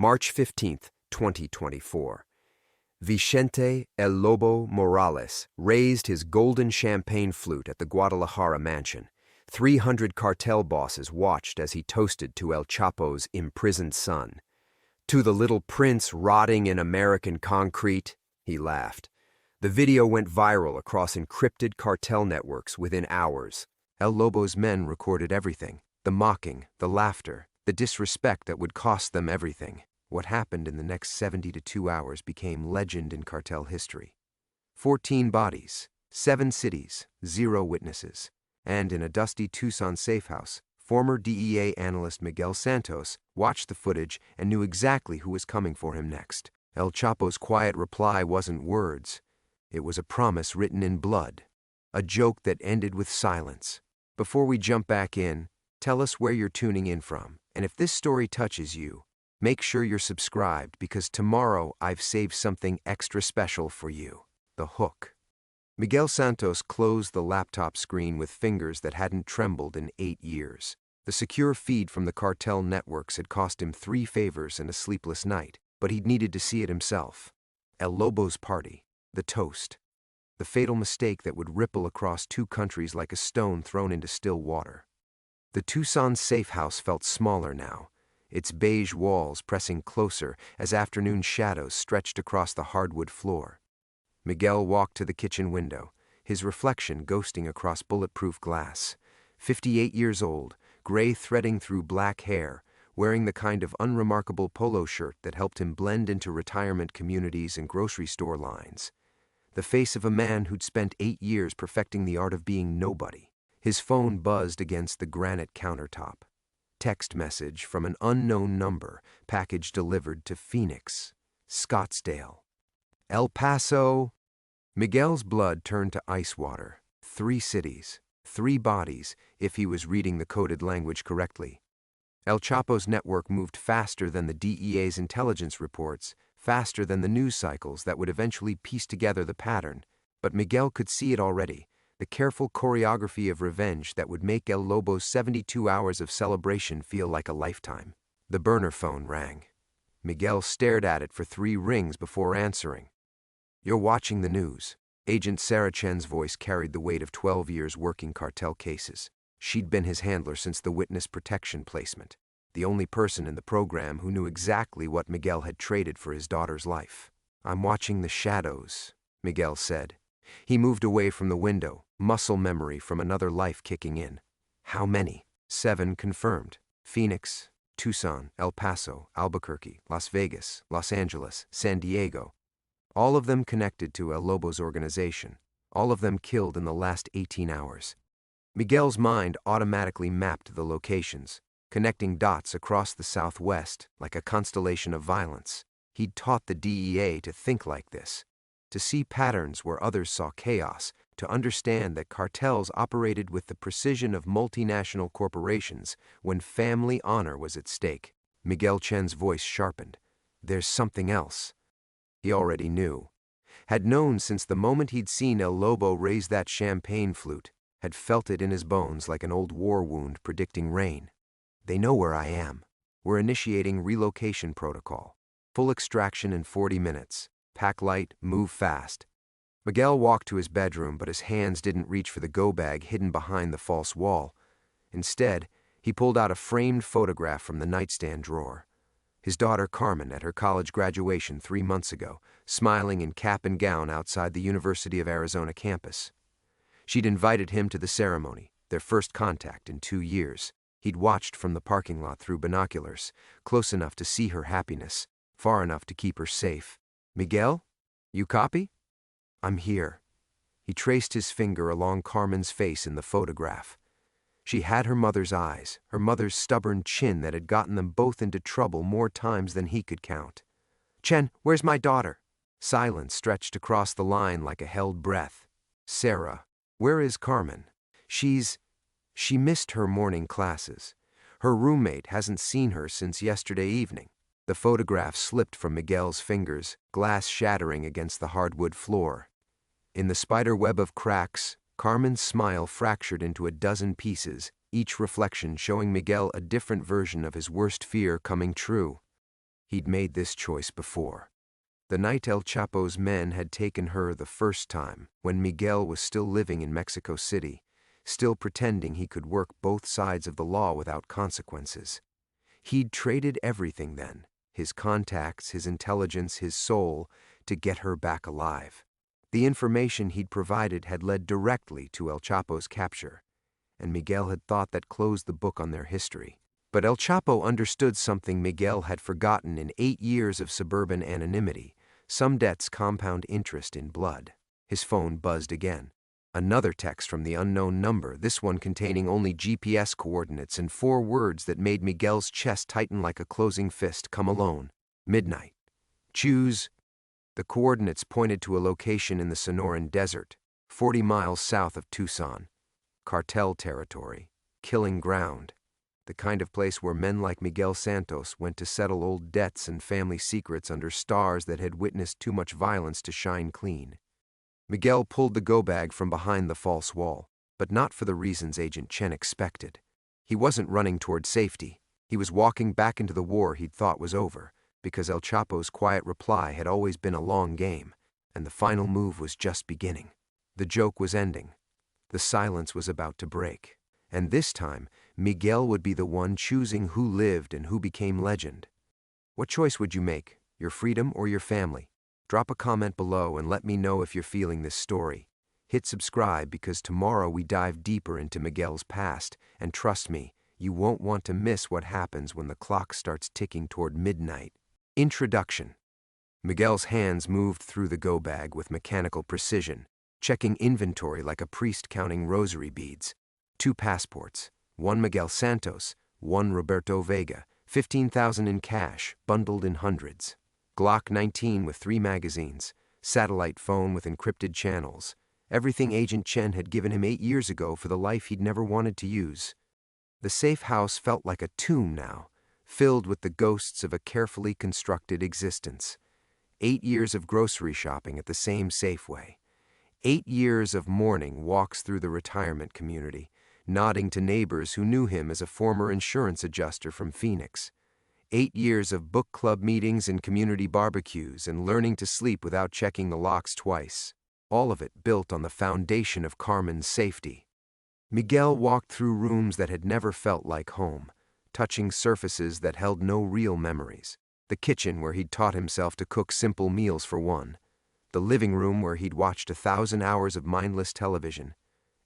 March 15, 2024. Vicente El Lobo Morales raised his golden champagne flute at the Guadalajara mansion. 300 cartel bosses watched as he toasted to El Chapo's imprisoned son. "To the little prince rotting in American concrete," he laughed. The video went viral across encrypted cartel networks within hours. El Lobo's men recorded everything: the mocking, the laughter, the disrespect that would cost them everything. What happened in the next 72 hours became legend in cartel history. 14 bodies, 7 cities, 0 witnesses. And in a dusty Tucson safehouse, former DEA analyst Miguel Santos watched the footage and knew exactly who was coming for him next. El Chapo's quiet reply wasn't words. It was a promise written in blood. A joke that ended with silence. Before we jump back in, tell us where you're tuning in from. And if this story touches you, make sure you're subscribed, because tomorrow I've saved something extra special for you. The hook. Miguel Santos closed the laptop screen with fingers that hadn't trembled in 8 years. The secure feed from the cartel networks had cost him 3 favors and a sleepless night, but he'd needed to see it himself. El Lobo's party, the toast, the fatal mistake that would ripple across 2 countries like a stone thrown into still water. The Tucson safe house felt smaller now, its beige walls pressing closer as afternoon shadows stretched across the hardwood floor. Miguel walked to the kitchen window, his reflection ghosting across bulletproof glass. 58 years old, gray threading through black hair, wearing the kind of unremarkable polo shirt that helped him blend into retirement communities and grocery store lines. The face of a man who'd spent 8 years perfecting the art of being nobody. His phone buzzed against the granite countertop. Text message from an unknown number, package delivered to Phoenix, Scottsdale, El Paso. Miguel's blood turned to ice water. 3 cities, 3 bodies, if he was reading the coded language correctly. El Chapo's network moved faster than the DEA's intelligence reports, faster than the news cycles that would eventually piece together the pattern. But Miguel could see it already. The careful choreography of revenge that would make El Lobo's 72 hours of celebration feel like a lifetime. The burner phone rang. Miguel stared at it for 3 rings before answering. "You're watching the news." Agent Sarah Chen's voice carried the weight of 12 years working cartel cases. She'd been his handler since the witness protection placement, the only person in the program who knew exactly what Miguel had traded for his daughter's life. "I'm watching the shadows," Miguel said. He moved away from the window, muscle memory from another life kicking in. "How many?" 7 confirmed. Phoenix, Tucson, El Paso, Albuquerque, Las Vegas, Los Angeles, San Diego. All of them connected to El Lobo's organization. All of them killed in the last 18 hours. Miguel's mind automatically mapped the locations, connecting dots across the Southwest like a constellation of violence. He'd taught the DEA to think like this, to see patterns where others saw chaos, to understand that cartels operated with the precision of multinational corporations when family honor was at stake. Miguel Chen's voice sharpened. "There's something else." He already knew. Had known since the moment he'd seen El Lobo raise that champagne flute, had felt it in his bones like an old war wound predicting rain. "They know where I am. We're initiating relocation protocol. Full extraction in 40 minutes. Pack light, move fast." Miguel walked to his bedroom, but his hands didn't reach for the go-bag hidden behind the false wall. Instead, he pulled out a framed photograph from the nightstand drawer. His daughter Carmen at her college graduation 3 months ago, smiling in cap and gown outside the University of Arizona campus. She'd invited him to the ceremony, their first contact in 2 years. He'd watched from the parking lot through binoculars, close enough to see her happiness, far enough to keep her safe. "Miguel? You copy?" "I'm here." He traced his finger along Carmen's face in the photograph. She had her mother's eyes, her mother's stubborn chin that had gotten them both into trouble more times than he could count. "Chen, where's my daughter?" Silence stretched across the line like a held breath. "Sarah, where is Carmen?" She missed her morning classes. Her roommate hasn't seen her since yesterday evening." The photograph slipped from Miguel's fingers, glass shattering against the hardwood floor. In the spider web of cracks, Carmen's smile fractured into a dozen pieces, each reflection showing Miguel a different version of his worst fear coming true. He'd made this choice before. The night El Chapo's men had taken her the first time, when Miguel was still living in Mexico City, still pretending he could work both sides of the law without consequences. He'd traded everything then, his contacts, his intelligence, his soul, to get her back alive. The information he'd provided had led directly to El Chapo's capture, and Miguel had thought that closed the book on their history. But El Chapo understood something Miguel had forgotten in 8 years of suburban anonymity. Some debts compound interest in blood. His phone buzzed again. Another text from the unknown number, this one containing only GPS coordinates and 4 words that made Miguel's chest tighten like a closing fist. Come alone. Midnight. Choose. The coordinates pointed to a location in the Sonoran Desert, 40 miles south of Tucson. Cartel territory. Killing ground. The kind of place where men like Miguel Santos went to settle old debts and family secrets under stars that had witnessed too much violence to shine clean. Miguel pulled the go-bag from behind the false wall, but not for the reasons Agent Chen expected. He wasn't running toward safety. He was walking back into the war he'd thought was over, because El Chapo's quiet reply had always been a long game, and the final move was just beginning. The joke was ending. The silence was about to break. And this time, Miguel would be the one choosing who lived and who became legend. What choice would you make, your freedom or your family? Drop a comment below and let me know if you're feeling this story. Hit subscribe because tomorrow we dive deeper into Miguel's past, and trust me, you won't want to miss what happens when the clock starts ticking toward midnight. Introduction. Miguel's hands moved through the go-bag with mechanical precision, checking inventory like a priest counting rosary beads. 2 passports, 1 Miguel Santos, 1 Roberto Vega, 15,000 in cash, bundled in hundreds. Glock 19 with 3 magazines, satellite phone with encrypted channels, everything Agent Chen had given him 8 years ago for the life he'd never wanted to use. The safe house felt like a tomb now, filled with the ghosts of a carefully constructed existence. 8 years of grocery shopping at the same Safeway. 8 years of morning walks through the retirement community, nodding to neighbors who knew him as a former insurance adjuster from Phoenix. 8 years of book club meetings and community barbecues and learning to sleep without checking the locks twice. All of it built on the foundation of Carmen's safety. Miguel walked through rooms that had never felt like home, touching surfaces that held no real memories. The kitchen where he'd taught himself to cook simple meals for one. The living room where he'd watched 1,000 hours of mindless television.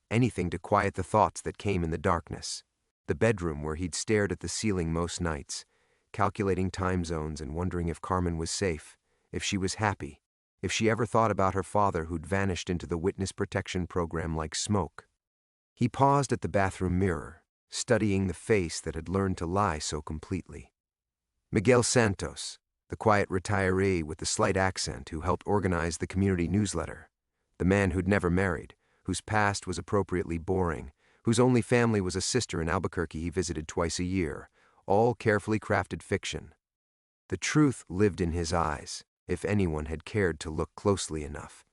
Anything to quiet the thoughts that came in the darkness. The bedroom where he'd stared at the ceiling most nights, calculating time zones and wondering if Carmen was safe, if she was happy, if she ever thought about her father who'd vanished into the witness protection program like smoke. He paused at the bathroom mirror, studying the face that had learned to lie so completely. Miguel Santos, the quiet retiree with the slight accent who helped organize the community newsletter. The man who'd never married, whose past was appropriately boring, whose only family was a sister in Albuquerque he visited twice a year, all carefully crafted fiction. The truth lived in his eyes, if anyone had cared to look closely enough.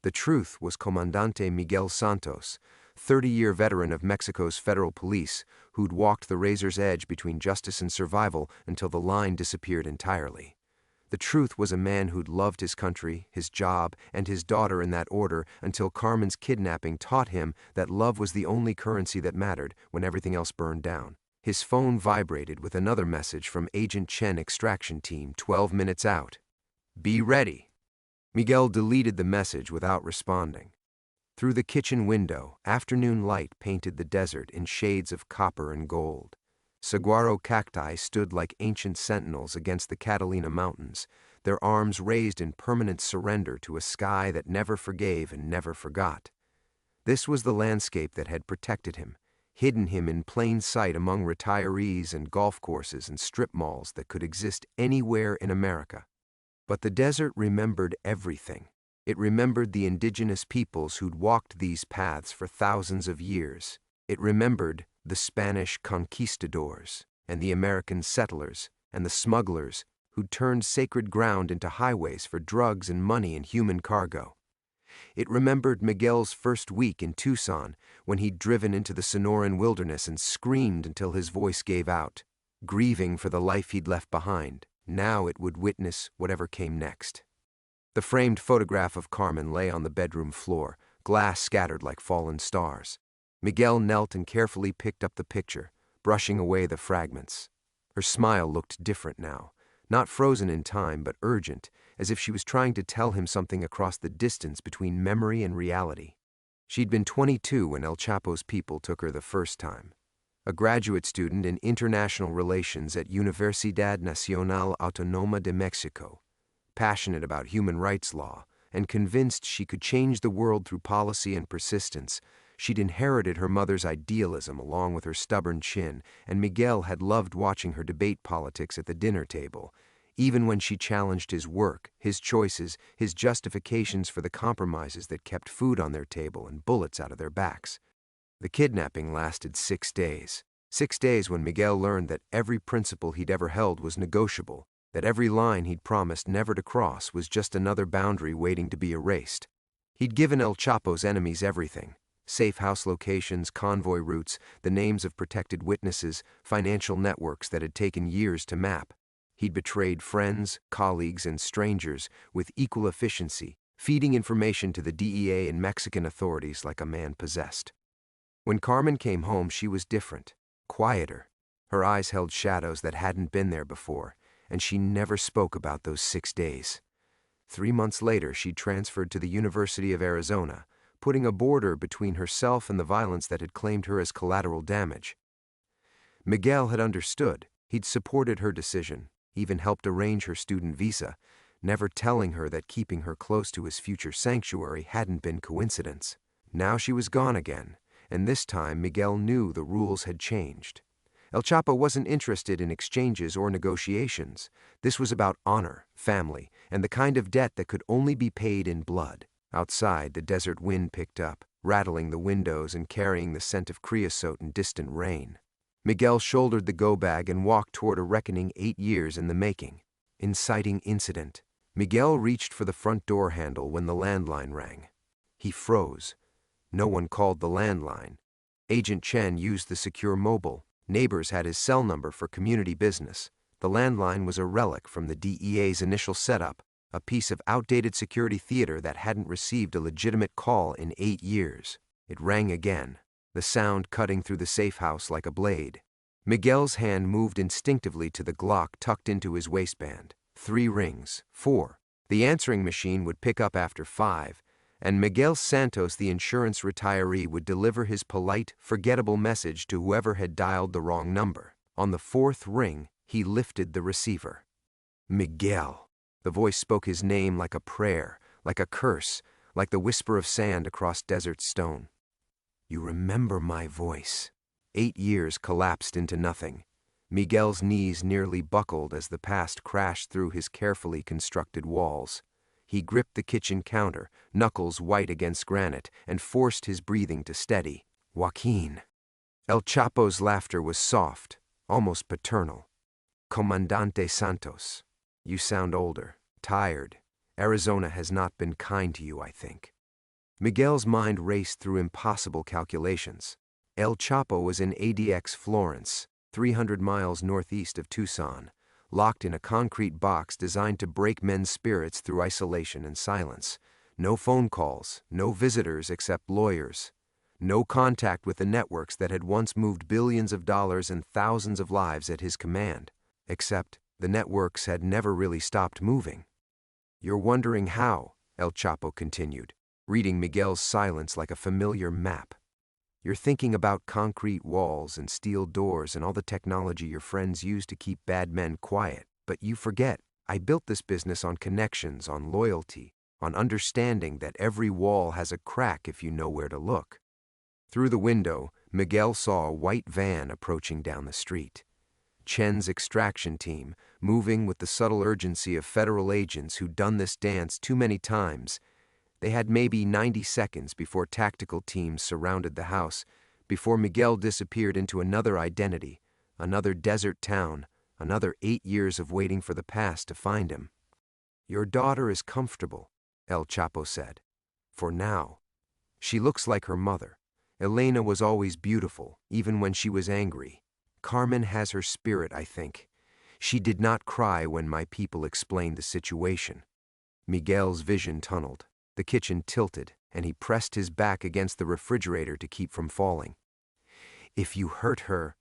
The truth was Comandante Miguel Santos, 30-year veteran of Mexico's federal police, who'd walked the razor's edge between justice and survival until the line disappeared entirely. The truth was a man who'd loved his country, his job, and his daughter in that order until Carmen's kidnapping taught him that love was the only currency that mattered when everything else burned down. His phone vibrated with another message from Agent Chen Extraction Team 12 minutes out. Be ready. Miguel deleted the message without responding. Through the kitchen window, afternoon light painted the desert in shades of copper and gold. Saguaro cacti stood like ancient sentinels against the Catalina Mountains, their arms raised in permanent surrender to a sky that never forgave and never forgot. This was the landscape that had protected him, hidden him in plain sight among retirees and golf courses and strip malls that could exist anywhere in America. But the desert remembered everything. It remembered the indigenous peoples who'd walked these paths for thousands of years. It remembered the Spanish conquistadors and the American settlers and the smugglers who'd turned sacred ground into highways for drugs and money and human cargo. It remembered Miguel's first week in Tucson when he'd driven into the Sonoran wilderness and screamed until his voice gave out, grieving for the life he'd left behind, Now it would witness whatever came next. The framed photograph of Carmen lay on the bedroom floor, glass scattered like fallen stars. Miguel knelt and carefully picked up the picture, brushing away the fragments. Her smile looked different now, not frozen in time but urgent, as if she was trying to tell him something across the distance between memory and reality. She'd been 22 when El Chapo's people took her the first time. A graduate student in international relations at Universidad Nacional Autónoma de Mexico, passionate about human rights law and convinced she could change the world through policy and persistence. She'd inherited her mother's idealism along with her stubborn chin, and Miguel had loved watching her debate politics at the dinner table, even when she challenged his work, his choices, his justifications for the compromises that kept food on their table and bullets out of their backs. The kidnapping lasted 6 days. 6 days when Miguel learned that every principle he'd ever held was negotiable, that every line he'd promised never to cross was just another boundary waiting to be erased. He'd given El Chapo's enemies everything: safe house locations, convoy routes, the names of protected witnesses, financial networks that had taken years to map. He'd betrayed friends, colleagues, and strangers with equal efficiency, feeding information to the DEA and Mexican authorities like a man possessed. When Carmen came home, she was different, quieter. Her eyes held shadows that hadn't been there before, and she never spoke about those 6 days. 3 months later, she transferred to the University of Arizona, putting a border between herself and the violence that had claimed her as collateral damage. Miguel had understood. He'd supported her decision, even helped arrange her student visa, never telling her that keeping her close to his future sanctuary hadn't been coincidence. Now she was gone again, and this time Miguel knew the rules had changed. El Chapo wasn't interested in exchanges or negotiations. This was about honor, family, and the kind of debt that could only be paid in blood. Outside, the desert wind picked up, rattling the windows and carrying the scent of creosote and distant rain. Miguel shouldered the go-bag and walked toward a reckoning 8 years in the making. Inciting incident. Miguel reached for the front door handle when the landline rang. He froze. No one called the landline. Agent Chen used the secure mobile. Neighbors had his cell number for community business. The landline was a relic from the DEA's initial setup, a piece of outdated security theater that hadn't received a legitimate call in 8 years. It rang again, the sound cutting through the safe house like a blade. Miguel's hand moved instinctively to the Glock tucked into his waistband. 3 rings, 4. The answering machine would pick up after 5, and Miguel Santos, the insurance retiree, would deliver his polite, forgettable message to whoever had dialed the wrong number. On the 4th ring, he lifted the receiver. Miguel. The voice spoke his name like a prayer, like a curse, like the whisper of sand across desert stone. You remember my voice. 8 years collapsed into nothing. Miguel's knees nearly buckled as the past crashed through his carefully constructed walls. He gripped the kitchen counter, knuckles white against granite, and forced his breathing to steady. Joaquin. El Chapo's laughter was soft, almost paternal. Comandante Santos, you sound older, tired. Arizona has not been kind to you, I think. Miguel's mind raced through impossible calculations. El Chapo was in ADX Florence, 300 miles northeast of Tucson, locked in a concrete box designed to break men's spirits through isolation and silence. No phone calls, no visitors except lawyers. No contact with the networks that had once moved billions of dollars and thousands of lives at his command. Except the networks had never really stopped moving. You're wondering how, El Chapo continued, reading Miguel's silence like a familiar map. You're thinking about concrete walls and steel doors and all the technology your friends use to keep bad men quiet. But you forget, I built this business on connections, on loyalty, on understanding that every wall has a crack if you know where to look. Through the window, Miguel saw a white van approaching down the street. Chen's extraction team, moving with the subtle urgency of federal agents who'd done this dance too many times. They had maybe 90 seconds before tactical teams surrounded the house, before Miguel disappeared into another identity, another desert town, another 8 years of waiting for the past to find him. Your daughter is comfortable, El Chapo said. For now. She looks like her mother. Elena was always beautiful, even when she was angry. Carmen has her spirit, I think. She did not cry when my people explained the situation. Miguel's vision tunneled. The kitchen tilted, and he pressed his back against the refrigerator to keep from falling. If you hurt her,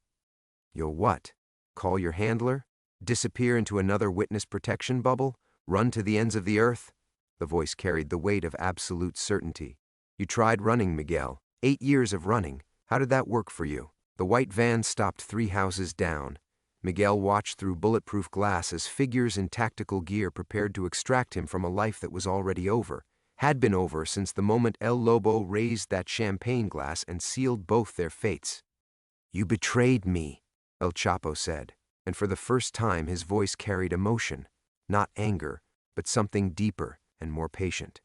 you'll what? Call your handler? Disappear into another witness protection bubble? Run to the ends of the earth? The voice carried the weight of absolute certainty. You tried running, Miguel. 8 years of running. How did that work for you? The white van stopped 3 houses down. Miguel watched through bulletproof glass as figures in tactical gear prepared to extract him from a life that was already over, had been over since the moment El Lobo raised that champagne glass and sealed both their fates. You betrayed me, El Chapo said, and for the first time his voice carried emotion, not anger, but something deeper and more patient.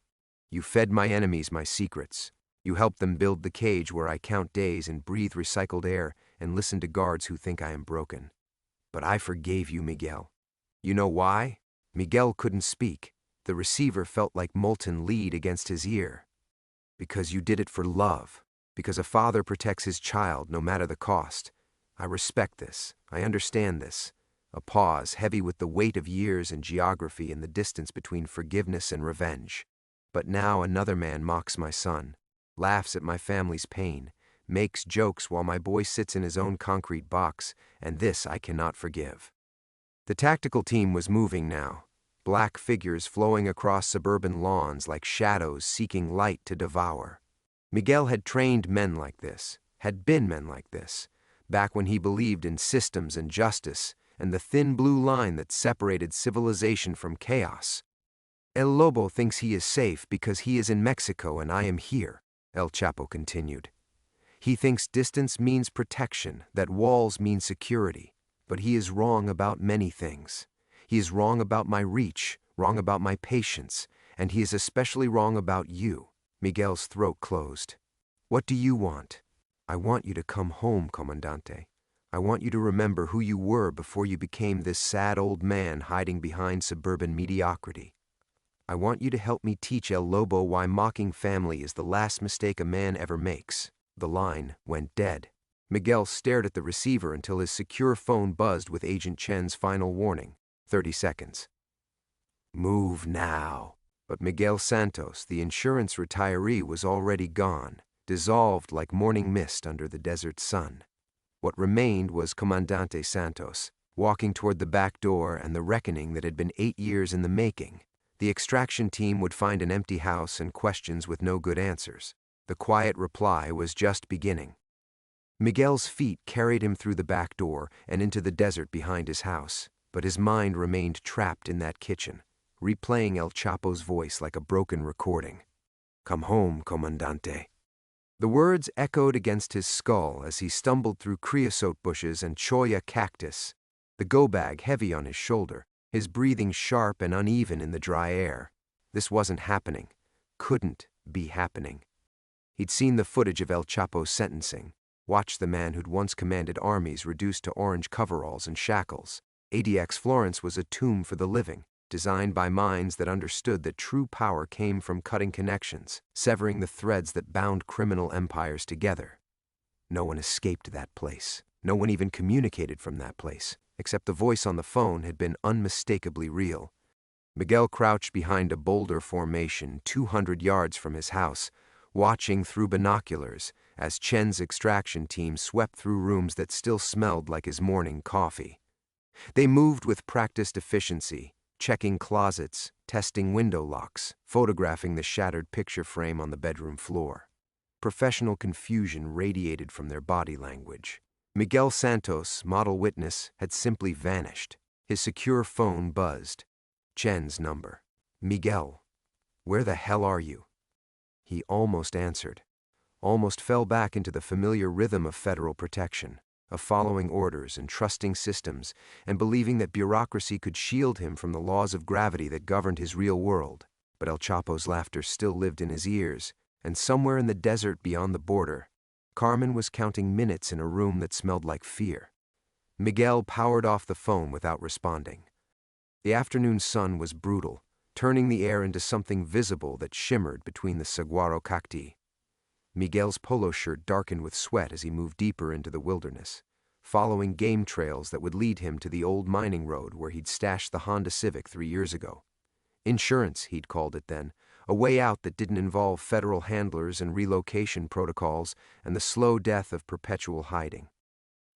You fed my enemies my secrets. You helped them build the cage where I count days and breathe recycled air and listen to guards who think I am broken. But I forgave you, Miguel. You know why? Miguel couldn't speak. The receiver felt like molten lead against his ear. Because you did it for love. Because a father protects his child no matter the cost. I respect this. I understand this. A pause heavy with the weight of years and geography and the distance between forgiveness and revenge. But now another man mocks my son, laughs at my family's pain, makes jokes while my boy sits in his own concrete box, and this I cannot forgive. The tactical team was moving now, black figures flowing across suburban lawns like shadows seeking light to devour. Miguel had trained men like this, had been men like this, back when he believed in systems and justice and the thin blue line that separated civilization from chaos. El Lobo thinks he is safe because he is in Mexico and I am here, El Chapo continued. He thinks distance means protection, that walls mean security, but he is wrong about many things. He is wrong about my reach, wrong about my patience, and he is especially wrong about you. Miguel's throat closed. What do you want? I want you to come home, Comandante. I want you to remember who you were before you became this sad old man hiding behind suburban mediocrity. I want you to help me teach El Lobo why mocking family is the last mistake a man ever makes. The line went dead. Miguel stared at the receiver until his secure phone buzzed with Agent Chen's final warning. 30 seconds. Move now. But Miguel Santos, the insurance retiree, was already gone, dissolved like morning mist under the desert sun. What remained was Comandante Santos, walking toward the back door and the reckoning that had been 8 years in the making. The extraction team would find an empty house and questions with no good answers. The quiet reply was just beginning. Miguel's feet carried him through the back door and into the desert behind his house, but his mind remained trapped in that kitchen, replaying El Chapo's voice like a broken recording. Come home, Comandante. The words echoed against his skull as he stumbled through creosote bushes and cholla cactus, the go-bag heavy on his shoulder, his breathing sharp and uneven in the dry air. This wasn't happening. Couldn't be happening. He'd seen the footage of El Chapo's sentencing, watched the man who'd once commanded armies reduced to orange coveralls and shackles. ADX Florence was a tomb for the living, designed by minds that understood that true power came from cutting connections, severing the threads that bound criminal empires together. No one escaped that place. No one even communicated from that place, except the voice on the phone had been unmistakably real. Miguel crouched behind a boulder formation 200 yards from his house, watching through binoculars as Chen's extraction team swept through rooms that still smelled like his morning coffee. They moved with practiced efficiency, checking closets, testing window locks, photographing the shattered picture frame on the bedroom floor. Professional confusion radiated from their body language. Miguel Santos, model witness, had simply vanished. His secure phone buzzed. Chen's number. Miguel, where the hell are you? He almost answered, almost fell back into the familiar rhythm of federal protection, of following orders and trusting systems and believing that bureaucracy could shield him from the laws of gravity that governed his real world. But El Chapo's laughter still lived in his ears, and somewhere in the desert beyond the border, Carmen was counting minutes in a room that smelled like fear. Miguel powered off the phone without responding. The afternoon sun was brutal, turning the air into something visible that shimmered between the saguaro cacti. Miguel's polo shirt darkened with sweat as he moved deeper into the wilderness, following game trails that would lead him to the old mining road where he'd stashed the Honda Civic 3 years ago. Insurance, he'd called it then, a way out that didn't involve federal handlers and relocation protocols and the slow death of perpetual hiding.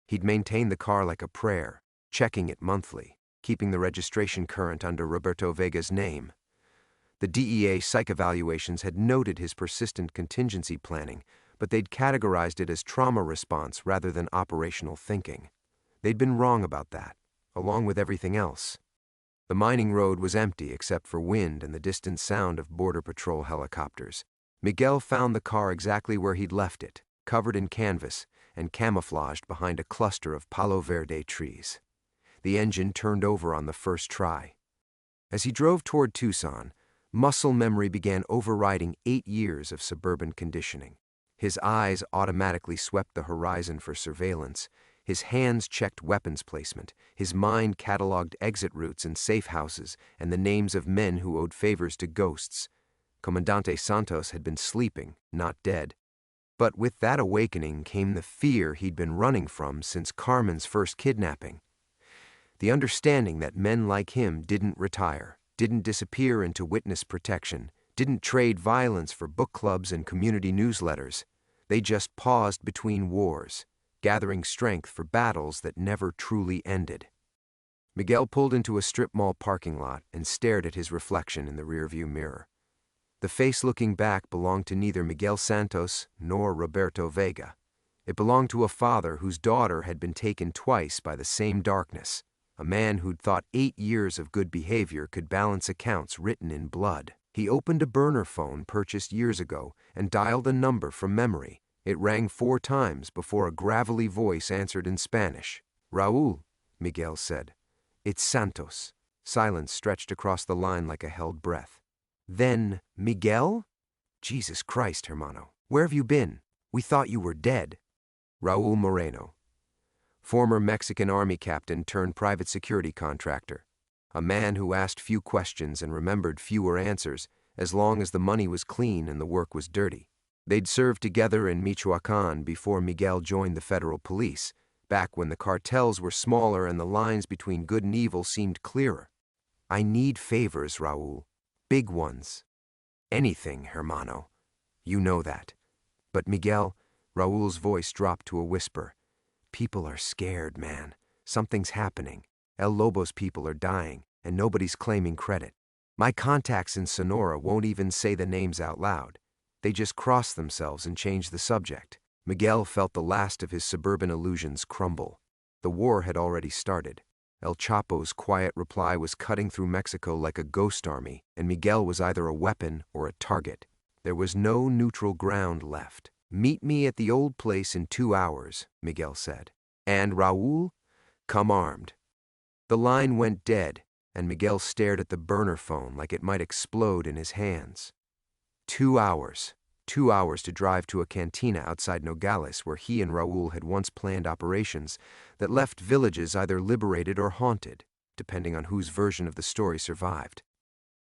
He'd maintained the car like a prayer, checking it monthly, keeping the registration current under Roberto Vega's name. The DEA psych evaluations had noted his persistent contingency planning, but they'd categorized it as trauma response rather than operational thinking. They'd been wrong about that, along with everything else. The mining road was empty except for wind and the distant sound of Border Patrol helicopters. Miguel found the car exactly where he'd left it, covered in canvas and camouflaged behind a cluster of Palo Verde trees. The engine turned over on the first try. As he drove toward Tucson, muscle memory began overriding 8 years of suburban conditioning. His eyes automatically swept the horizon for surveillance. His hands checked weapons placement. His mind cataloged exit routes and safe houses and the names of men who owed favors to ghosts. Comandante Santos had been sleeping, not dead. But with that awakening came the fear he'd been running from since Carmen's first kidnapping. The understanding that men like him didn't retire, didn't disappear into witness protection, didn't trade violence for book clubs and community newsletters. They just paused between wars, gathering strength for battles that never truly ended. Miguel pulled into a strip mall parking lot and stared at his reflection in the rearview mirror. The face looking back belonged to neither Miguel Santos nor Roberto Vega. It belonged to a father whose daughter had been taken twice by the same darkness, a man who'd thought 8 years of good behavior could balance accounts written in blood. He opened a burner phone purchased years ago and dialed a number from memory. It rang 4 times before a gravelly voice answered in Spanish. "Raúl," Miguel said. "It's Santos." Silence stretched across the line like a held breath. Then, "Miguel? Jesus Christ, hermano. Where have you been? We thought you were dead." Raúl Moreno, former Mexican army captain turned private security contractor. A man who asked few questions and remembered fewer answers, as long as the money was clean and the work was dirty. They'd served together in Michoacán before Miguel joined the federal police, back when the cartels were smaller and the lines between good and evil seemed clearer. "I need favors, Raúl. Big ones. Anything, hermano. You know that." "But Miguel," Raúl's voice dropped to a whisper, "people are scared, man. Something's happening. El Lobo's people are dying, and nobody's claiming credit. My contacts in Sonora won't even say the names out loud. They just cross themselves and change the subject." Miguel felt the last of his suburban illusions crumble. The war had already started. El Chapo's quiet reply was cutting through Mexico like a ghost army, and Miguel was either a weapon or a target. There was no neutral ground left. "Meet me at the old place in 2 hours," Miguel said. "And Raúl, come armed." The line went dead, and Miguel stared at the burner phone like it might explode in his hands. 2 hours. 2 hours to drive to a cantina outside Nogales where he and Raúl had once planned operations that left villages either liberated or haunted, depending on whose version of the story survived.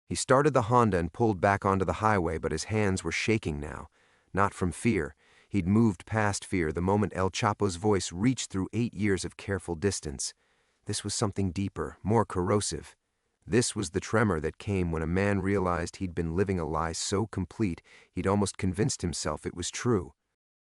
He started the Honda and pulled back onto the highway, but his hands were shaking now. Not from fear. He'd moved past fear the moment El Chapo's voice reached through 8 years of careful distance. This was something deeper, more corrosive. This was the tremor that came when a man realized he'd been living a lie so complete he'd almost convinced himself it was true.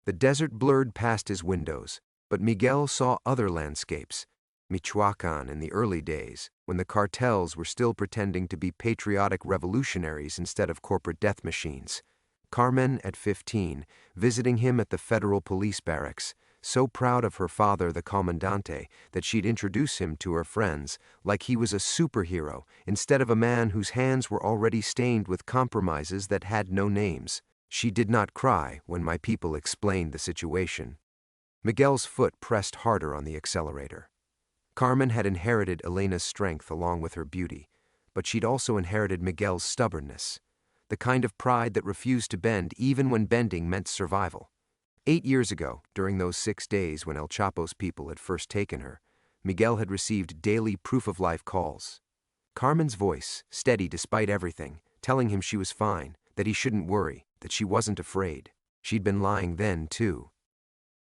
The desert blurred past his windows, but Miguel saw other landscapes. Michoacán in the early days, when the cartels were still pretending to be patriotic revolutionaries instead of corporate death machines. Carmen at 15, visiting him at the federal police barracks, so proud of her father, the comandante, that she'd introduce him to her friends, like he was a superhero, instead of a man whose hands were already stained with compromises that had no names. She did not cry when my people explained the situation. Miguel's foot pressed harder on the accelerator. Carmen had inherited Elena's strength along with her beauty, but she'd also inherited Miguel's stubbornness, the kind of pride that refused to bend even when bending meant survival. 8 years ago, during those 6 days when El Chapo's people had first taken her, Miguel had received daily proof-of-life calls. Carmen's voice, steady despite everything, telling him she was fine, that he shouldn't worry, that she wasn't afraid. She'd been lying then, too.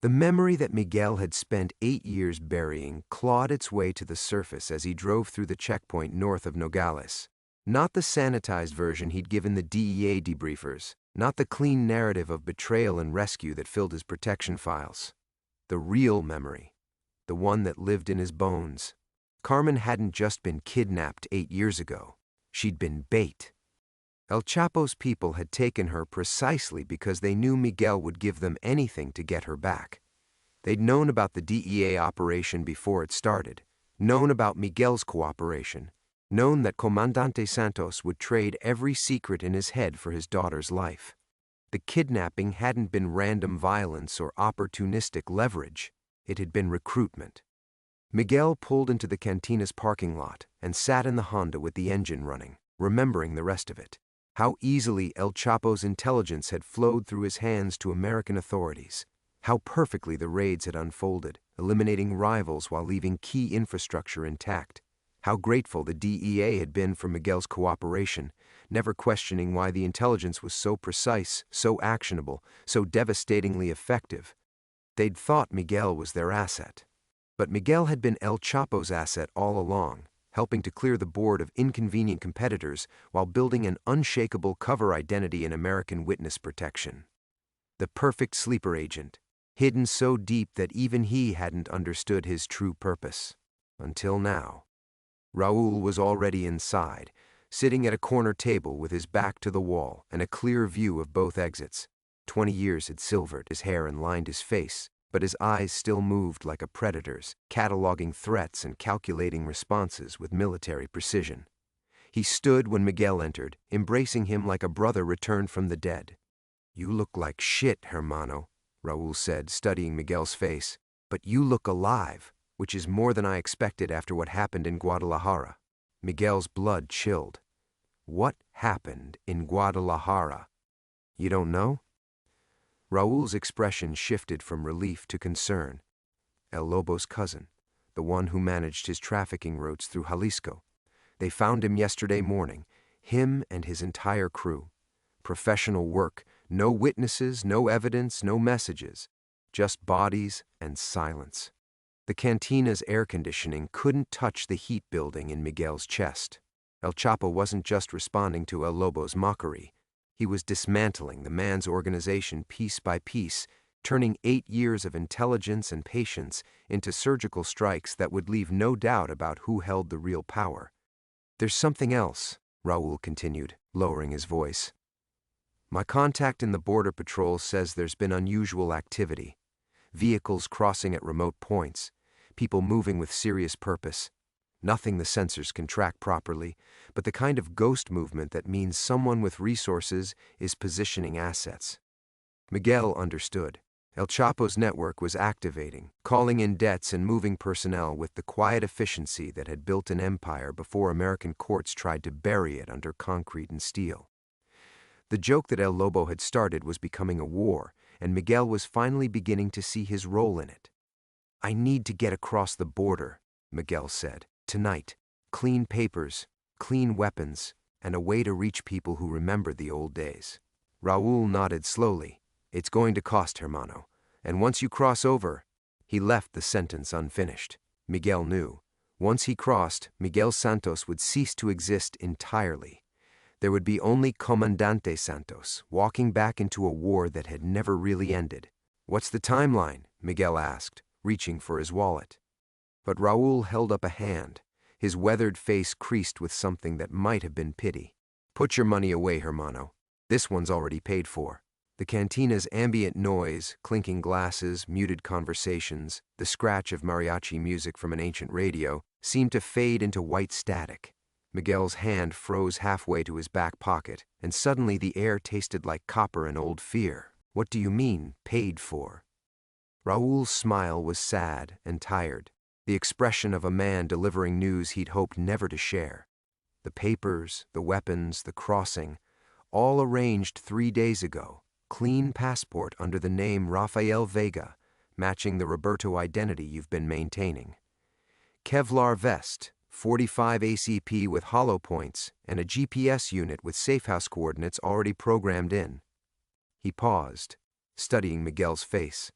The memory that Miguel had spent 8 years burying clawed its way to the surface as he drove through the checkpoint north of Nogales. Not the sanitized version he'd given the DEA debriefers, not the clean narrative of betrayal and rescue that filled his protection files. The real memory, the one that lived in his bones. Carmen hadn't just been kidnapped 8 years ago. She'd been bait. El Chapo's people had taken her precisely because they knew Miguel would give them anything to get her back. They'd known about the DEA operation before it started, known about Miguel's cooperation, known that Comandante Santos would trade every secret in his head for his daughter's life. The kidnapping hadn't been random violence or opportunistic leverage. It had been recruitment. Miguel pulled into the cantina's parking lot and sat in the Honda with the engine running, remembering the rest of it. How easily El Chapo's intelligence had flowed through his hands to American authorities. How perfectly the raids had unfolded, eliminating rivals while leaving key infrastructure intact. How grateful the DEA had been for Miguel's cooperation, never questioning why the intelligence was so precise, so actionable, so devastatingly effective. They'd thought Miguel was their asset. But Miguel had been El Chapo's asset all along, helping to clear the board of inconvenient competitors while building an unshakable cover identity in American witness protection. The perfect sleeper agent, hidden so deep that even he hadn't understood his true purpose. Until now. Raúl was already inside, sitting at a corner table with his back to the wall and a clear view of both exits. 20 years had silvered his hair and lined his face, but his eyes still moved like a predator's, cataloging threats and calculating responses with military precision. He stood when Miguel entered, embracing him like a brother returned from the dead. "You look like shit, hermano," Raúl said, studying Miguel's face. "But you look alive, which is more than I expected after what happened in Guadalajara." Miguel's blood chilled. What happened in Guadalajara? You don't know? Raúl's expression shifted from relief to concern. El Lobo's cousin, the one who managed his trafficking routes through Jalisco. They found him yesterday morning, him and his entire crew. Professional work, no witnesses, no evidence, no messages, just bodies and silence. The cantina's air conditioning couldn't touch the heat building in Miguel's chest. El Chapo wasn't just responding to El Lobo's mockery. He was dismantling the man's organization piece by piece, turning 8 years of intelligence and patience into surgical strikes that would leave no doubt about who held the real power. "There's something else," Raúl continued, lowering his voice. "My contact in the Border Patrol says there's been unusual activity. Vehicles crossing at remote points, people moving with serious purpose. Nothing the sensors can track properly, but the kind of ghost movement that means someone with resources is positioning assets." Miguel understood. El Chapo's network was activating, calling in debts and moving personnel with the quiet efficiency that had built an empire before American courts tried to bury it under concrete and steel. The joke that El Lobo had started was becoming a war, and Miguel was finally beginning to see his role in it. "I need to get across the border," Miguel said. "Tonight. Clean papers, clean weapons, and a way to reach people who remembered the old days." Raúl nodded slowly. "It's going to cost, hermano. And once you cross over—" He left the sentence unfinished. Miguel knew. Once he crossed, Miguel Santos would cease to exist entirely. There would be only Comandante Santos, walking back into a war that had never really ended. "What's the timeline?" Miguel asked, reaching for his wallet. But Raúl held up a hand, his weathered face creased with something that might have been pity. "Put your money away, hermano. This one's already paid for." The cantina's ambient noise, clinking glasses, muted conversations, the scratch of mariachi music from an ancient radio, seemed to fade into white static. Miguel's hand froze halfway to his back pocket, and suddenly the air tasted like copper and old fear. "What do you mean, paid for?" Raúl's smile was sad and tired, the expression of a man delivering news he'd hoped never to share. The papers, the weapons, the crossing, all arranged 3 days ago. Clean passport under the name Rafael Vega, matching the Roberto identity you've been maintaining. Kevlar vest, 45 ACP with hollow points, and a GPS unit with safehouse coordinates already programmed in. He paused, studying Miguel's face.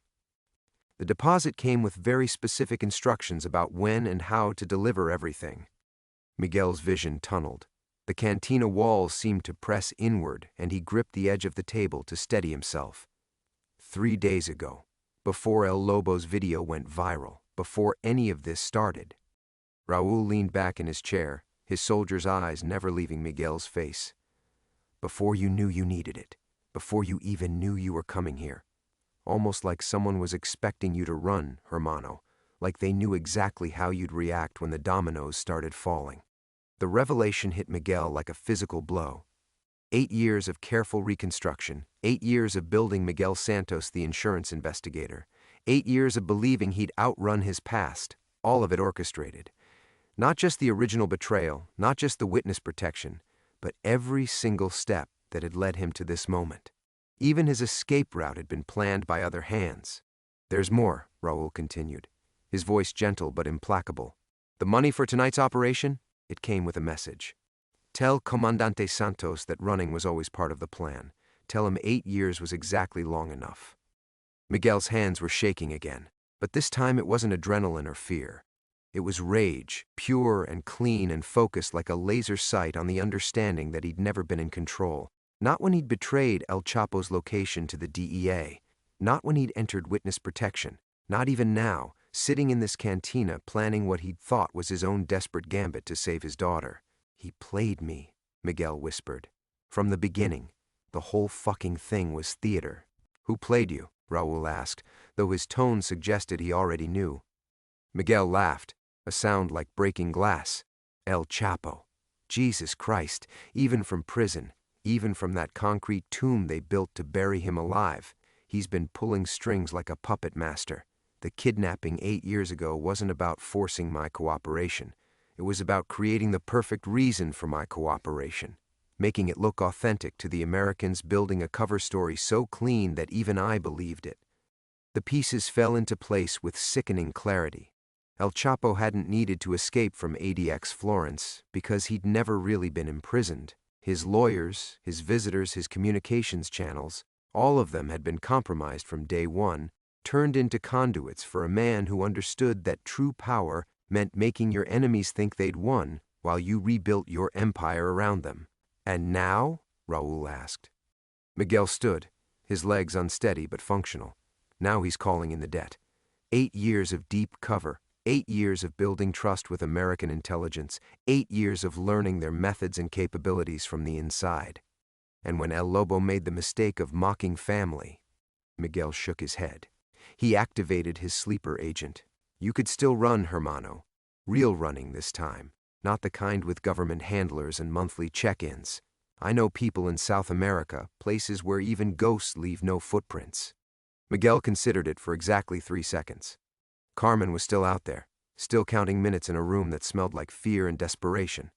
The deposit came with very specific instructions about when and how to deliver everything. Miguel's vision tunneled. The cantina walls seemed to press inward, and he gripped the edge of the table to steady himself. 3 days ago, before El Lobo's video went viral, before any of this started. Raul leaned back in his chair, his soldier's eyes never leaving Miguel's face. Before you knew you needed it, before you even knew you were coming here. Almost like someone was expecting you to run, hermano, like they knew exactly how you'd react when the dominoes started falling. The revelation hit Miguel like a physical blow. 8 years of careful reconstruction, 8 years of building Miguel Santos the insurance investigator, 8 years of believing he'd outrun his past, all of it orchestrated. Not just the original betrayal, not just the witness protection, but every single step that had led him to this moment. Even his escape route had been planned by other hands. There's more, Raul continued, his voice gentle but implacable. The money for tonight's operation? It came with a message. Tell Comandante Santos that running was always part of the plan. Tell him 8 years was exactly long enough. Miguel's hands were shaking again, but this time it wasn't adrenaline or fear. It was rage, pure and clean and focused like a laser sight on the understanding that he'd never been in control. Not when he'd betrayed El Chapo's location to the DEA. Not when he'd entered witness protection. Not even now, sitting in this cantina planning what he'd thought was his own desperate gambit to save his daughter. He played me, Miguel whispered. From the beginning, the whole fucking thing was theater. Who played you? Raul asked, though his tone suggested he already knew. Miguel laughed, a sound like breaking glass. El Chapo. Jesus Christ, even from prison, even from that concrete tomb they built to bury him alive, he's been pulling strings like a puppet master. The kidnapping 8 years ago wasn't about forcing my cooperation. It was about creating the perfect reason for my cooperation, making it look authentic to the Americans, building a cover story so clean that even I believed it. The pieces fell into place with sickening clarity. El Chapo hadn't needed to escape from ADX Florence because he'd never really been imprisoned. His lawyers, his visitors, his communications channels, all of them had been compromised from day one, turned into conduits for a man who understood that true power meant making your enemies think they'd won while you rebuilt your empire around them. And now? Raul asked. Miguel stood, his legs unsteady but functional. Now he's calling in the debt. 8 years of deep cover, 8 years of building trust with American intelligence, 8 years of learning their methods and capabilities from the inside. And when El Lobo made the mistake of mocking family, Miguel shook his head. He activated his sleeper agent. You could still run, hermano. Real running this time, not the kind with government handlers and monthly check-ins. I know people in South America, places where even ghosts leave no footprints. Miguel considered it for exactly 3 seconds. Carmen was still out there, still counting minutes in a room that smelled like fear and desperation.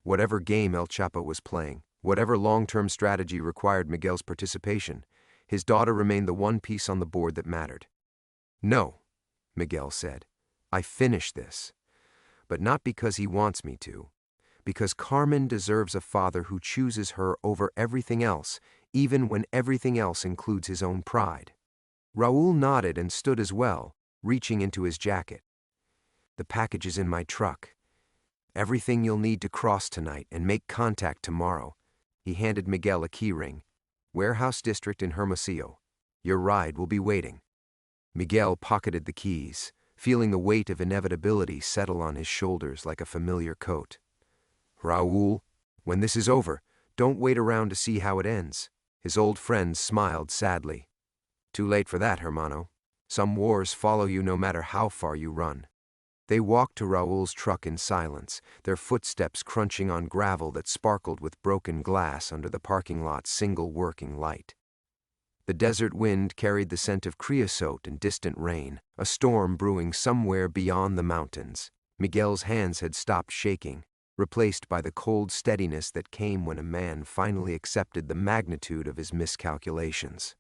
Whatever game El Chapo was playing, whatever long-term strategy required Miguel's participation, his daughter remained the one piece on the board that mattered. No, Miguel said. I finished this. But not because he wants me to. Because Carmen deserves a father who chooses her over everything else, even when everything else includes his own pride. Raul nodded and stood as well, reaching into his jacket. The package is in my truck. Everything you'll need to cross tonight and make contact tomorrow. He handed Miguel a key ring. Warehouse District in Hermosillo. Your ride will be waiting. Miguel pocketed the keys, feeling the weight of inevitability settle on his shoulders like a familiar coat. Raul, when this is over, don't wait around to see how it ends. His old friend smiled sadly. Too late for that, hermano. Some wars follow you no matter how far you run. They walked to Raul's truck in silence, their footsteps crunching on gravel that sparkled with broken glass under the parking lot's single working light. The desert wind carried the scent of creosote and distant rain, a storm brewing somewhere beyond the mountains. Miguel's hands had stopped shaking, replaced by the cold steadiness that came when a man finally accepted the magnitude of his miscalculations.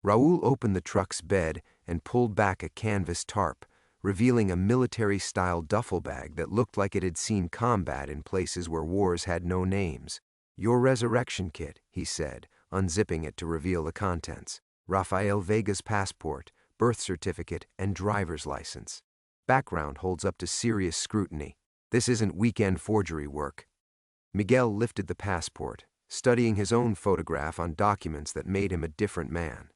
Raul opened the truck's bed and pulled back a canvas tarp, revealing a military-style duffel bag that looked like it had seen combat in places where wars had no names. Your resurrection kit, he said, unzipping it to reveal the contents. Rafael Vega's passport, birth certificate, and driver's license. Background holds up to serious scrutiny. This isn't weekend forgery work. Miguel lifted the passport, studying his own photograph on documents that made him a different man.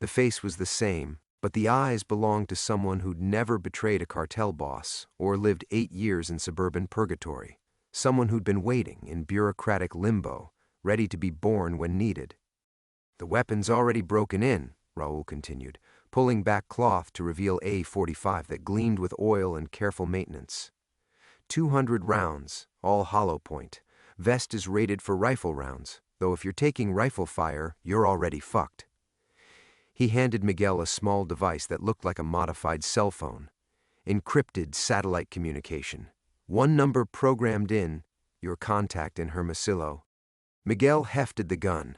The face was the same, but the eyes belonged to someone who'd never betrayed a cartel boss or lived 8 years in suburban purgatory. Someone who'd been waiting in bureaucratic limbo, ready to be born when needed. "The weapon's already broken in," Raul continued, pulling back cloth to reveal A45 that gleamed with oil and careful maintenance. 200 rounds, all hollow point. Vest is rated for rifle rounds, though if you're taking rifle fire, you're already fucked. He handed Miguel a small device that looked like a modified cell phone. Encrypted satellite communication. One number programmed in, your contact in Hermosillo. Miguel hefted the gun,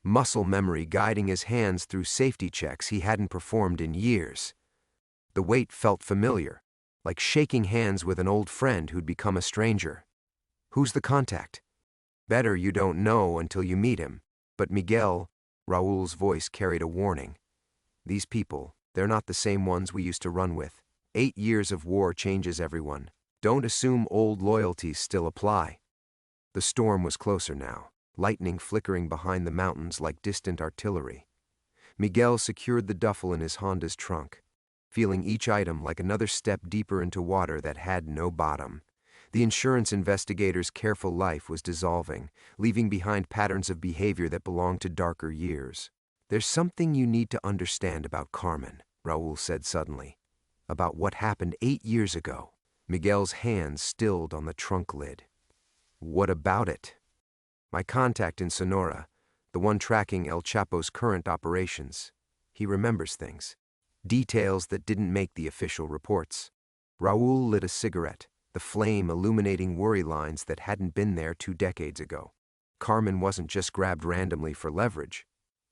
muscle memory guiding his hands through safety checks he hadn't performed in years. The weight felt familiar, like shaking hands with an old friend who'd become a stranger. "Who's the contact?" "Better you don't know until you meet him. But Miguel," Raul's voice carried a warning. "These people, they're not the same ones we used to run with. 8 years of war changes everyone. Don't assume old loyalties still apply." The storm was closer now, lightning flickering behind the mountains like distant artillery. Miguel secured the duffel in his Honda's trunk, feeling each item like another step deeper into water that had no bottom. The insurance investigator's careful life was dissolving, leaving behind patterns of behavior that belonged to darker years. "There's something you need to understand about Carmen," Raul said suddenly. "About what happened 8 years ago." Miguel's hands stilled on the trunk lid. "What about it?" "My contact in Sonora, the one tracking El Chapo's current operations. He remembers things. Details that didn't make the official reports." Raul lit a cigarette, the flame illuminating worry lines that hadn't been there 2 decades ago. Carmen wasn't just grabbed randomly for leverage.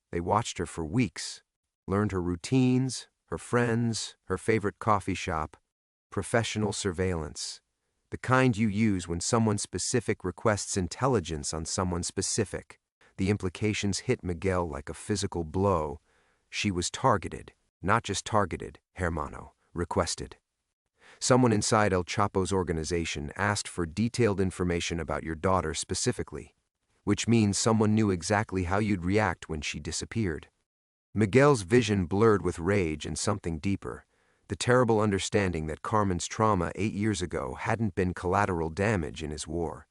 They watched her for weeks, learned her routines, her friends, her favorite coffee shop. Professional surveillance. The kind you use when someone specific requests intelligence on someone specific. The implications hit Miguel like a physical blow. She was targeted, not just targeted, hermano, requested. Someone inside El Chapo's organization asked for detailed information about your daughter specifically, which means someone knew exactly how you'd react when she disappeared. Miguel's vision blurred with rage and something deeper. The terrible understanding that Carmen's trauma 8 years ago hadn't been collateral damage in his war.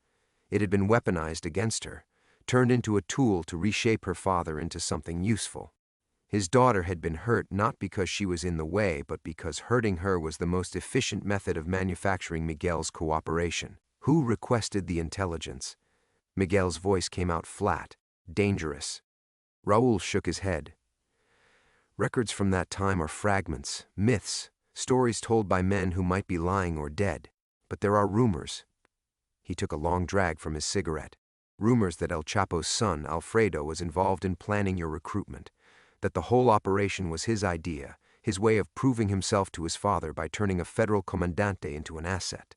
It had been weaponized against her, turned into a tool to reshape her father into something useful. His daughter had been hurt not because she was in the way, but because hurting her was the most efficient method of manufacturing Miguel's cooperation. Who requested the intelligence? Miguel's voice came out flat, dangerous. Raul shook his head. Records from that time are fragments, myths, stories told by men who might be lying or dead. But there are rumors. He took a long drag from his cigarette. Rumors that El Chapo's son, Alfredo, was involved in planning your recruitment. That the whole operation was his idea, his way of proving himself to his father by turning a federal comandante into an asset.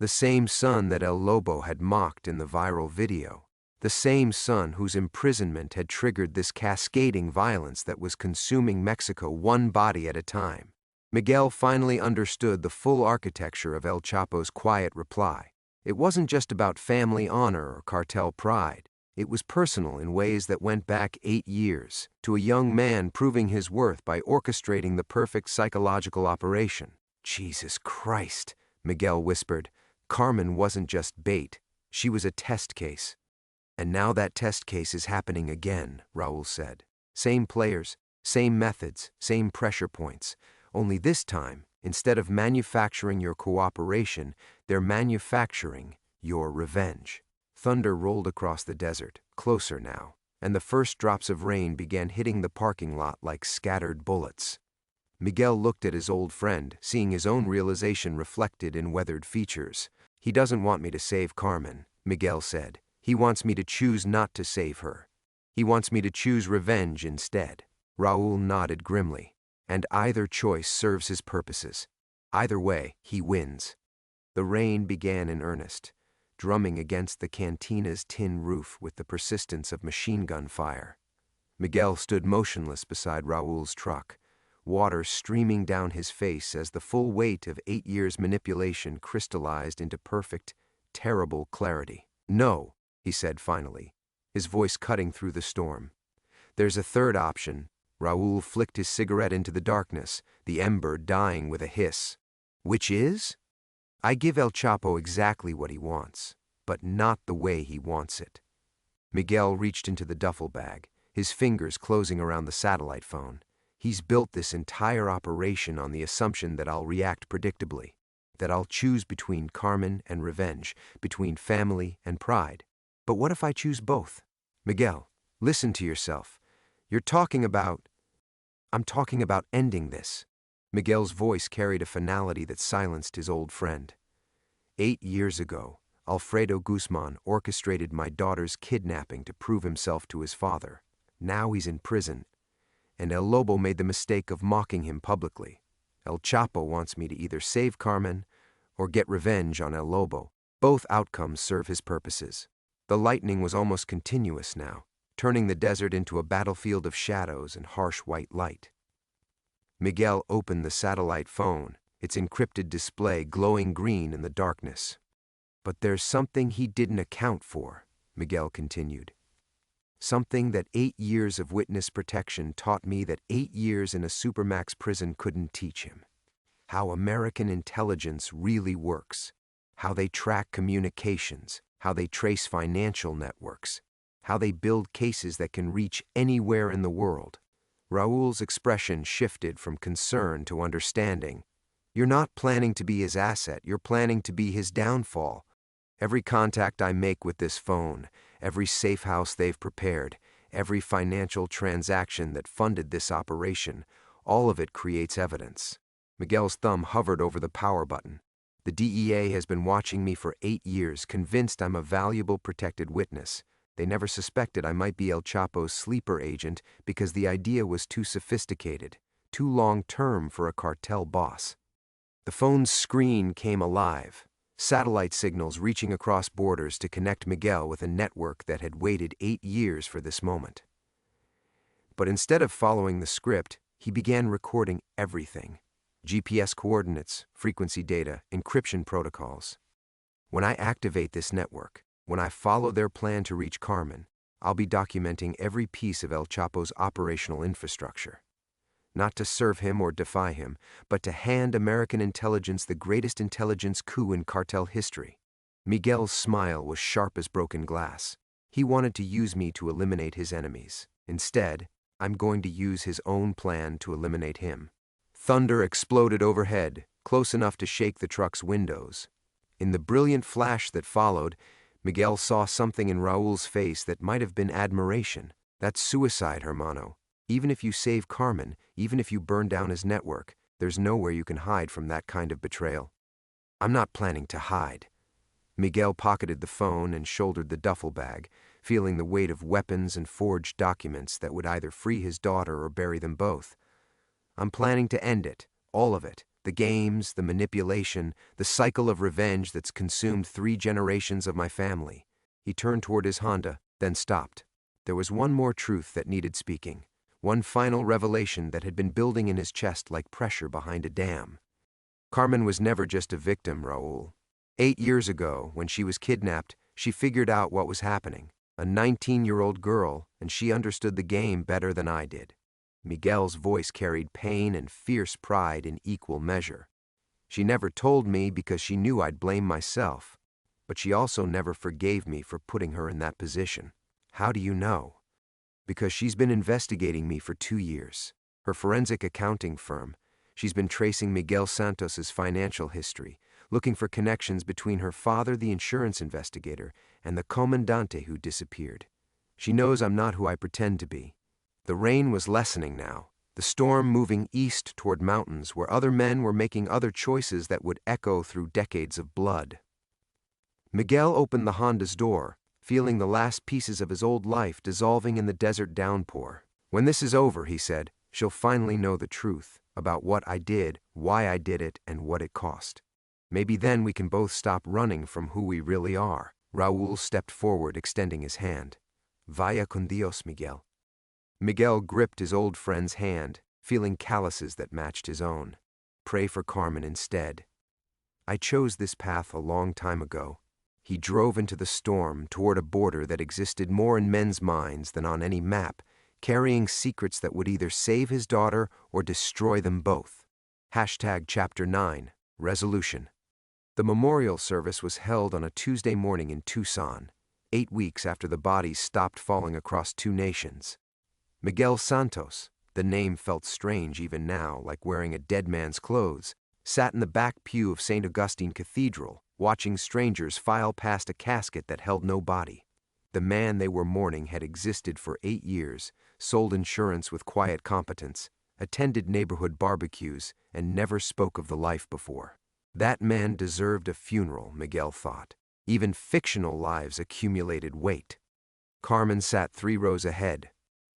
The same son that El Lobo had mocked in the viral video. The same son whose imprisonment had triggered this cascading violence that was consuming Mexico one body at a time. Miguel finally understood the full architecture of El Chapo's quiet reply. It wasn't just about family honor or cartel pride. It was personal in ways that went back 8 years, to a young man proving his worth by orchestrating the perfect psychological operation. "Jesus Christ," Miguel whispered. Carmen wasn't just bait. She was a test case. "And now that test case is happening again," Raul said. "Same players, same methods, same pressure points. Only this time, instead of manufacturing your cooperation, they're manufacturing your revenge." Thunder rolled across the desert, closer now, and the first drops of rain began hitting the parking lot like scattered bullets. Miguel looked at his old friend, seeing his own realization reflected in weathered features. "He doesn't want me to save Carmen," Miguel said. "He wants me to choose not to save her. He wants me to choose revenge instead." Raul nodded grimly. "And either choice serves his purposes. Either way, he wins." The rain began in earnest, drumming against the cantina's tin roof with the persistence of machine gun fire. Miguel stood motionless beside Raul's truck, water streaming down his face as the full weight of 8 years' manipulation crystallized into perfect, terrible clarity. "No," he said finally, his voice cutting through the storm. "There's a third option." Raoul flicked his cigarette into the darkness, the ember dying with a hiss. "Which is? I give El Chapo exactly what he wants, but not the way he wants it." Miguel reached into the duffel bag, his fingers closing around the satellite phone. "He's built this entire operation on the assumption that I'll react predictably, that I'll choose between Carmen and revenge, between family and pride. But what if I choose both? Miguel, listen to yourself. You're talking about... I'm talking about ending this." Miguel's voice carried a finality that silenced his old friend. 8 years ago, Alfredo Guzman orchestrated my daughter's kidnapping to prove himself to his father. Now he's in prison, and El Lobo made the mistake of mocking him publicly. El Chapo wants me to either save Carmen or get revenge on El Lobo. Both outcomes serve his purposes. The lightning was almost continuous now, turning the desert into a battlefield of shadows and harsh white light. Miguel opened the satellite phone, its encrypted display glowing green in the darkness. "But there's something he didn't account for," Miguel continued. "Something that 8 years of witness protection taught me that 8 years in a supermax prison couldn't teach him. How American intelligence really works, how they track communications, how they trace financial networks, how they build cases that can reach anywhere in the world." Raoul's expression shifted from concern to understanding. "You're not planning to be his asset, you're planning to be his downfall. Every contact I make with this phone, every safe house they've prepared, every financial transaction that funded this operation, all of it creates evidence." Miguel's thumb hovered over the power button. "The DEA has been watching me for 8 years, convinced I'm a valuable protected witness. They never suspected I might be El Chapo's sleeper agent because the idea was too sophisticated, too long-term for a cartel boss." The phone's screen came alive, satellite signals reaching across borders to connect Miguel with a network that had waited 8 years for this moment. But instead of following the script, he began recording everything: GPS coordinates, frequency data, encryption protocols. "When I activate this network, when I follow their plan to reach Carmen, I'll be documenting every piece of El Chapo's operational infrastructure. Not to serve him or defy him, but to hand American intelligence the greatest intelligence coup in cartel history." Miguel's smile was sharp as broken glass. He wanted to use me to eliminate his enemies. Instead, I'm going to use his own plan to eliminate him. Thunder exploded overhead, close enough to shake the truck's windows. In the brilliant flash that followed, Miguel saw something in Raoul's face that might have been admiration. "That's suicide, hermano. Even if you save Carmen, even if you burn down his network, there's nowhere you can hide from that kind of betrayal." "I'm not planning to hide." Miguel pocketed the phone and shouldered the duffel bag, feeling the weight of weapons and forged documents that would either free his daughter or bury them both. "I'm planning to end it, all of it. The games, the manipulation, the cycle of revenge that's consumed 3 generations of my family." He turned toward his Honda, then stopped. There was one more truth that needed speaking, one final revelation that had been building in his chest like pressure behind a dam. Carmen was never just a victim, Raoul. 8 years ago, when she was kidnapped, she figured out what was happening. A 19-year-old girl, and she understood the game better than I did. Miguel's voice carried pain and fierce pride in equal measure. "She never told me because she knew I'd blame myself, but she also never forgave me for putting her in that position." "How do you know?" "Because she's been investigating me for 2 years. Her forensic accounting firm. She's been tracing Miguel Santos's financial history, looking for connections between her father, the insurance investigator, and the comandante who disappeared. She knows I'm not who I pretend to be." The rain was lessening now, the storm moving east toward mountains where other men were making other choices that would echo through decades of blood. Miguel opened the Honda's door, feeling the last pieces of his old life dissolving in the desert downpour. "When this is over," he said, "she'll finally know the truth about what I did, why I did it, and what it cost. Maybe then we can both stop running from who we really are." Raoul stepped forward, extending his hand. "Vaya con Dios, Miguel." Miguel gripped his old friend's hand, feeling calluses that matched his own. Pray for Carmen instead. I chose this path a long time ago. He drove into the storm toward a border that existed more in men's minds than on any map, carrying secrets that would either save his daughter or destroy them both. Chapter 9, Resolution. The memorial service was held on a Tuesday morning in Tucson, 8 weeks after the bodies stopped falling across 2 nations. Miguel Santos, the name felt strange even now, like wearing a dead man's clothes, sat in the back pew of St. Augustine Cathedral, watching strangers file past a casket that held no body. The man they were mourning had existed for 8 years, sold insurance with quiet competence, attended neighborhood barbecues, and never spoke of the life before. That man deserved a funeral, Miguel thought. Even fictional lives accumulated weight. Carmen sat 3 rows ahead,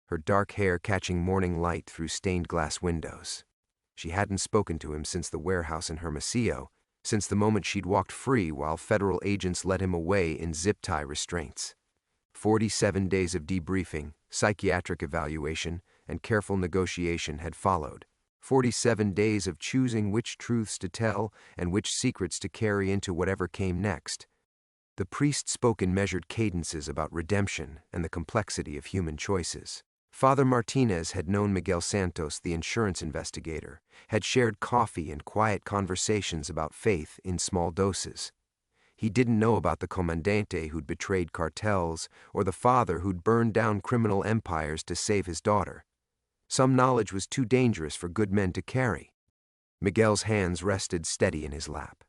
her dark hair catching morning light through stained glass windows. She hadn't spoken to him since the warehouse in Hermosillo, since the moment she'd walked free while federal agents led him away in zip-tie restraints. 47 days of debriefing, psychiatric evaluation, and careful negotiation had followed. 47 days of choosing which truths to tell and which secrets to carry into whatever came next. The priest spoke in measured cadences about redemption and the complexity of human choices. Father Martinez had known Miguel Santos, the insurance investigator, had shared coffee and quiet conversations about faith in small doses. He didn't know about the comandante who'd betrayed cartels or the father who'd burned down criminal empires to save his daughter. Some knowledge was too dangerous for good men to carry. Miguel's hands rested steady in his lap.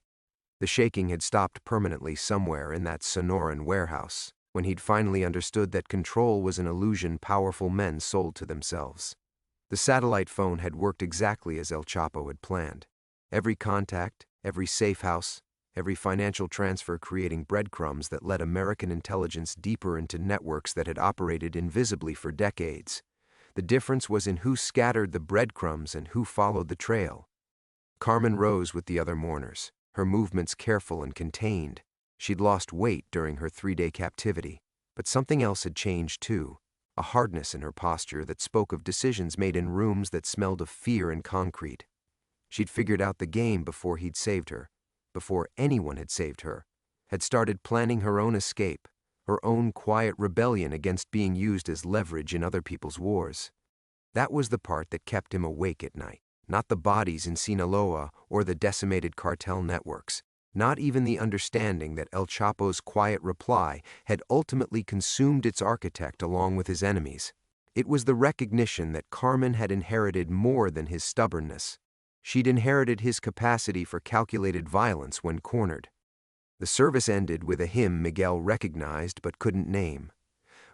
The shaking had stopped permanently somewhere in that Sonoran warehouse, when he'd finally understood that control was an illusion powerful men sold to themselves. The satellite phone had worked exactly as El Chapo had planned. Every contact, every safe house, every financial transfer creating breadcrumbs that led American intelligence deeper into networks that had operated invisibly for decades. The difference was in who scattered the breadcrumbs and who followed the trail. Carmen rose with the other mourners, her movements careful and contained. She'd lost weight during her 3-day captivity, but something else had changed too, a hardness in her posture that spoke of decisions made in rooms that smelled of fear and concrete. She'd figured out the game before he'd saved her, before anyone had saved her, had started planning her own escape, her own quiet rebellion against being used as leverage in other people's wars. That was the part that kept him awake at night, not the bodies in Sinaloa or the decimated cartel networks. Not even the understanding that El Chapo's quiet reply had ultimately consumed its architect along with his enemies. It was the recognition that Carmen had inherited more than his stubbornness. She'd inherited his capacity for calculated violence when cornered. The service ended with a hymn Miguel recognized but couldn't name.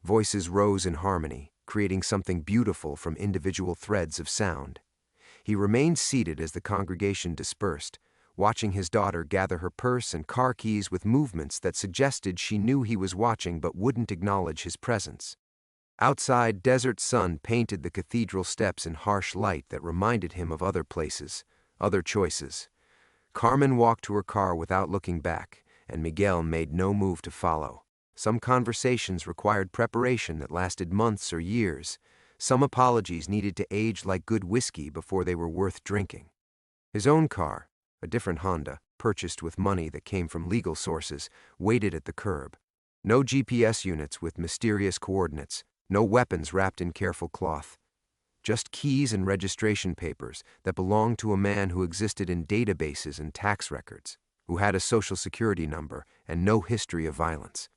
Voices rose in harmony, creating something beautiful from individual threads of sound. He remained seated as the congregation dispersed, watching his daughter gather her purse and car keys with movements that suggested she knew he was watching but wouldn't acknowledge his presence. Outside, desert sun painted the cathedral steps in harsh light that reminded him of other places, other choices. Carmen walked to her car without looking back, and Miguel made no move to follow. Some conversations required preparation that lasted months or years. Some apologies needed to age like good whiskey before they were worth drinking. His own car, a different Honda, purchased with money that came from legal sources, waited at the curb. No GPS units with mysterious coordinates, no weapons wrapped in careful cloth. Just keys and registration papers that belonged to a man who existed in databases and tax records, who had a social security number and no history of violence.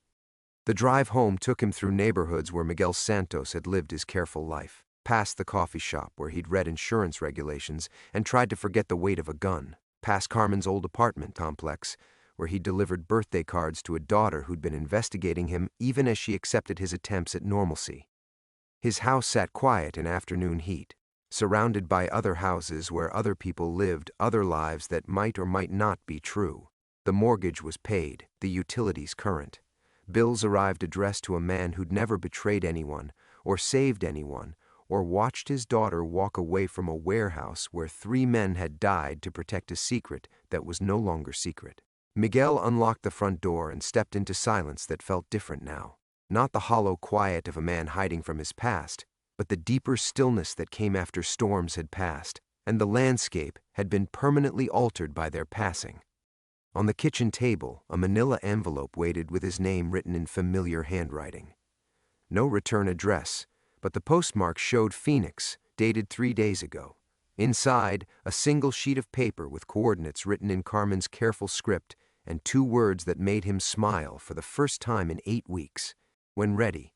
The drive home took him through neighborhoods where Miguel Santos had lived his careful life, past the coffee shop where he'd read insurance regulations and tried to forget the weight of a gun, past Carmen's old apartment complex, where he delivered birthday cards to a daughter who'd been investigating him even as she accepted his attempts at normalcy. His house sat quiet in afternoon heat, surrounded by other houses where other people lived other lives that might or might not be true. The mortgage was paid, the utilities current. Bills arrived addressed to a man who'd never betrayed anyone, or saved anyone, or watched his daughter walk away from a warehouse where 3 men had died to protect a secret that was no longer secret. Miguel unlocked the front door and stepped into silence that felt different now. Not the hollow quiet of a man hiding from his past, But the deeper stillness that came after storms had passed, and the landscape had been permanently altered by their passing. On the kitchen table, a manila envelope waited with his name written in familiar handwriting. No return address, but the postmark showed Phoenix, dated 3 days ago. Inside, a single sheet of paper with coordinates written in Carmen's careful script and 2 words that made him smile for the first time in 8 weeks. When ready,